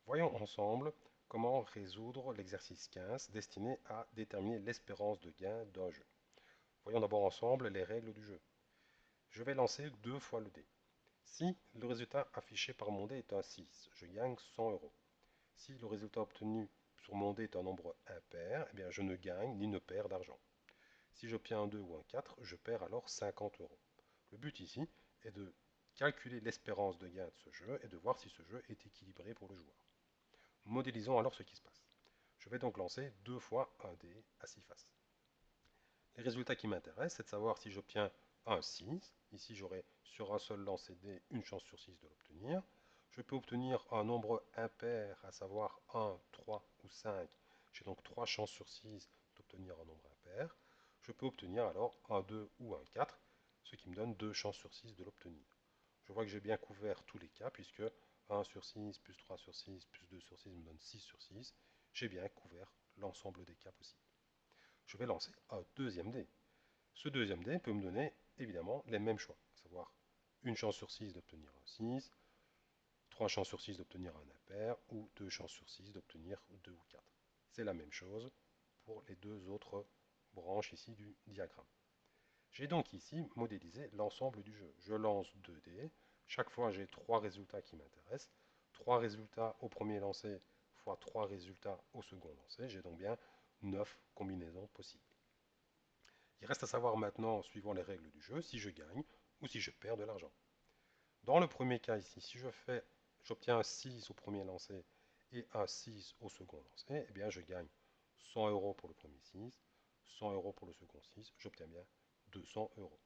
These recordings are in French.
Voyons ensemble comment résoudre l'exercice 15 destiné à déterminer l'espérance de gain d'un jeu. Voyons d'abord ensemble les règles du jeu. Je vais lancer deux fois le dé. Si le résultat affiché par mon dé est un 6, je gagne 100 euros. Si le résultat obtenu sur mon dé est un nombre impair, eh bien je ne gagne ni ne perds d'argent. Si j'obtiens un 2 ou un 4, je perds alors 50 euros. Le but ici est de calculer l'espérance de gain de ce jeu et de voir si ce jeu est équilibré pour le joueur. Modélisons alors ce qui se passe. Je vais donc lancer deux fois un dé à 6 faces. Les résultats qui m'intéressent, c'est de savoir si j'obtiens un 6. Ici, j'aurai sur un seul lancer de dé une chance sur 6 de l'obtenir. Je peux obtenir un nombre impair, à savoir 1, 3 ou 5. J'ai donc 3 chances sur 6 d'obtenir un nombre impair. Je peux obtenir alors un 2 ou un 4, ce qui me donne 2 chances sur 6 de l'obtenir. Je vois que j'ai bien couvert tous les cas, puisque 1 sur 6, plus 3 sur 6, plus 2 sur 6 me donne 6 sur 6. J'ai bien couvert l'ensemble des cas possibles. Je vais lancer un deuxième dé. Ce deuxième dé peut me donner évidemment les mêmes choix, à savoir une chance sur 6 d'obtenir un 6, 3 chances sur 6 d'obtenir un impair, ou 2 chances sur 6 d'obtenir 2 ou 4. C'est la même chose pour les deux autres branches ici du diagramme. J'ai donc ici modélisé l'ensemble du jeu. Je lance 2 dés. Chaque fois, j'ai 3 résultats qui m'intéressent. 3 résultats au premier lancer fois 3 résultats au second lancer. J'ai donc bien 9 combinaisons possibles. Il reste à savoir maintenant, suivant les règles du jeu, si je gagne ou si je perds de l'argent. Dans le premier cas ici, si j'obtiens un 6 au premier lancer et un 6 au second lancer, eh bien je gagne 100 euros pour le premier 6, 100 euros pour le second 6, j'obtiens bien 200 euros.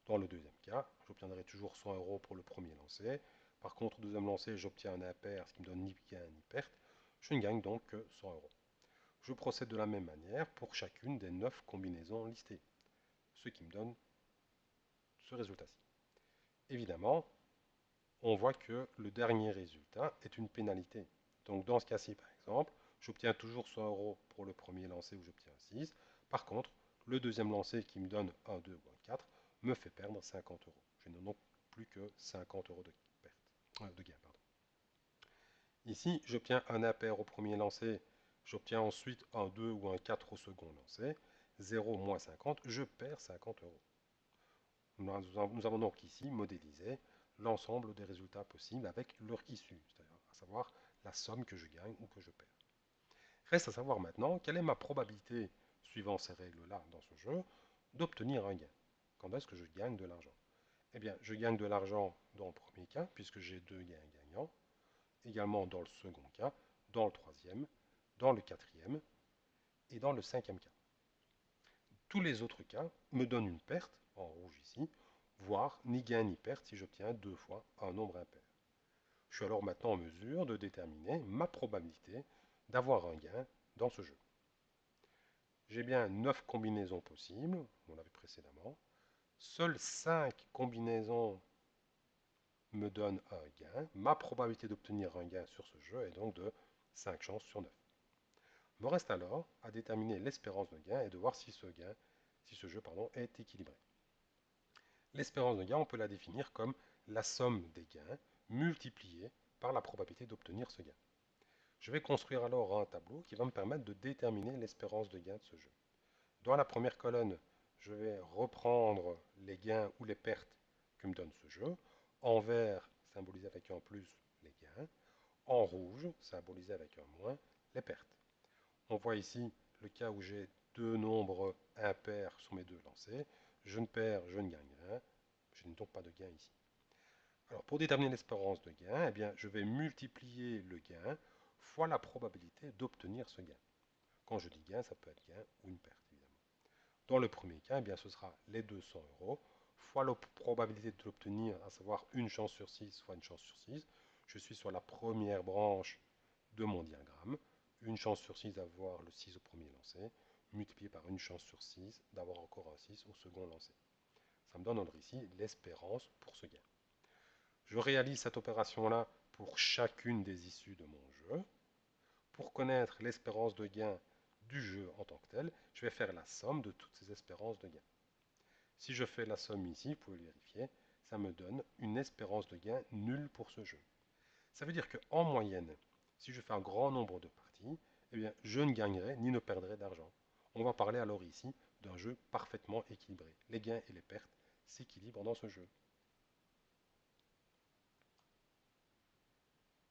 Dans le deuxième cas, j'obtiendrai toujours 100 euros pour le premier lancer. Par contre, au deuxième lancer, j'obtiens un impair, ce qui me donne ni gain ni perte. Je ne gagne donc que 100 euros. Je procède de la même manière pour chacune des 9 combinaisons listées, ce qui me donne ce résultat-ci. Évidemment, on voit que le dernier résultat est une pénalité. Donc dans ce cas-ci, par exemple, j'obtiens toujours 100 euros pour le premier lancer où j'obtiens un 6. Par contre, le deuxième lancer qui me donne un 2 ou un 4 me fait perdre 50 euros. Je n'ai donc plus que 50 euros de perte, de gain. Pardon. Ici, j'obtiens un impair au premier lancer, j'obtiens ensuite un 2 ou un 4 au second lancer. 0 moins 50, je perds 50 euros. Nous avons donc ici modélisé l'ensemble des résultats possibles avec leur issue, c'est-à-dire à savoir la somme que je gagne ou que je perds. Reste à savoir maintenant quelle est ma probabilité, suivant ces règles-là dans ce jeu, d'obtenir un gain. Quand est-ce que je gagne de l'argent? Eh bien, je gagne de l'argent dans le premier cas, puisque j'ai deux gains gagnants, également dans le second cas, dans le troisième, dans le quatrième et dans le cinquième cas. Tous les autres cas me donnent une perte, en rouge ici, voire ni gain ni perte si j'obtiens deux fois un nombre impair. Je suis alors maintenant en mesure de déterminer ma probabilité d'avoir un gain dans ce jeu. J'ai bien 9 combinaisons possibles, on l'avait précédemment. Seules 5 combinaisons me donnent un gain. Ma probabilité d'obtenir un gain sur ce jeu est donc de 5 chances sur 9. Il me reste alors à déterminer l'espérance de gain et de voir si ce jeu est équilibré. L'espérance de gain, on peut la définir comme la somme des gains multipliée par la probabilité d'obtenir ce gain. Je vais construire alors un tableau qui va me permettre de déterminer l'espérance de gain de ce jeu. Dans la première colonne, je vais reprendre les gains ou les pertes que me donne ce jeu. En vert, symbolisé avec un plus, les gains. En rouge, symbolisé avec un moins, les pertes. On voit ici le cas où j'ai deux nombres impairs sur mes deux lancers. Je ne perds, je ne gagne rien. Je n'ai donc pas de gain ici. Alors, pour déterminer l'espérance de gain, eh bien, je vais multiplier le gain fois la probabilité d'obtenir ce gain. Quand je dis gain, ça peut être gain ou une perte, évidemment. Dans le premier cas, eh bien, ce sera les 200 euros fois la probabilité de l'obtenir, à savoir une chance sur 6 fois une chance sur 6. Je suis sur la première branche de mon diagramme. Une chance sur 6 d'avoir le 6 au premier lancé, multiplié par une chance sur 6 d'avoir encore un 6 au second lancé. Ça me donne alors ici l'espérance pour ce gain. Je réalise cette opération-là pour chacune des issues de mon jeu. Pour connaître l'espérance de gain du jeu en tant que tel, je vais faire la somme de toutes ces espérances de gain. Si je fais la somme ici, vous pouvez le vérifier, ça me donne une espérance de gain nulle pour ce jeu. Ça veut dire qu'en moyenne, Si je fais un grand nombre de parties, eh bien, je ne gagnerai ni ne perdrai d'argent. On va parler alors ici d'un jeu parfaitement équilibré. Les gains et les pertes s'équilibrent dans ce jeu.